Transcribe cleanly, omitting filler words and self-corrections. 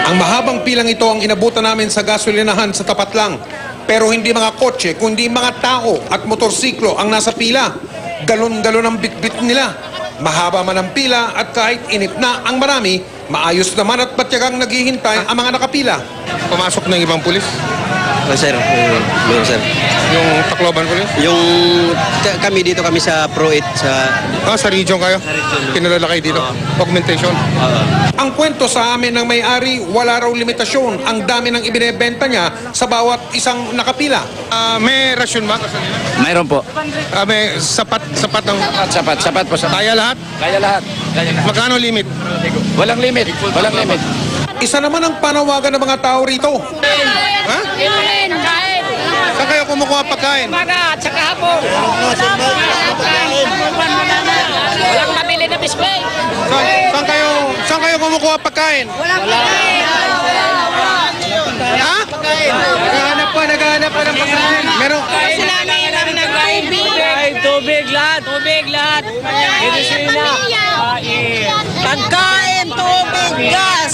Ang mahabang pilang ito ang inabutan namin sa gasolinahan sa tapat lang. Pero hindi mga kotse, kundi mga tao at motorsiklo ang nasa pila. Galon-galon ang bitbit nila. Mahaba man ang pila at kahit inip na ang marami, maayos naman at batyagang naghihintay ang mga nakapila. Pumasok ng ibang pulis? Sir, meron sir. Yung Tacloban Police? Yung kami dito kami sa Pro 8 sa Sa region kayo? Kinalala kayo dito? Augmentation? Ang kwento sa amin ng may-ari, wala raw limitasyon. Ang dami ng ibinebenta niya sa bawat isang nakapila. May rasyon ba? Mayroon po. May sapat ng... Sapat po. Kaya lahat? Kaya lahat. Magkano limit? Walang limit. Walang limit. Isa naman ang panawagan ng mga tao rito. Ha? Saan kayo kumukuha pagkain? At saka hapon. Walang mabili na biskwit. Saan kayo kumukuha pagkain? Ha? Naghahanap pa ng pagkain. Meron? Tubig lahat. Medisina. Pagkain, tubig, gas.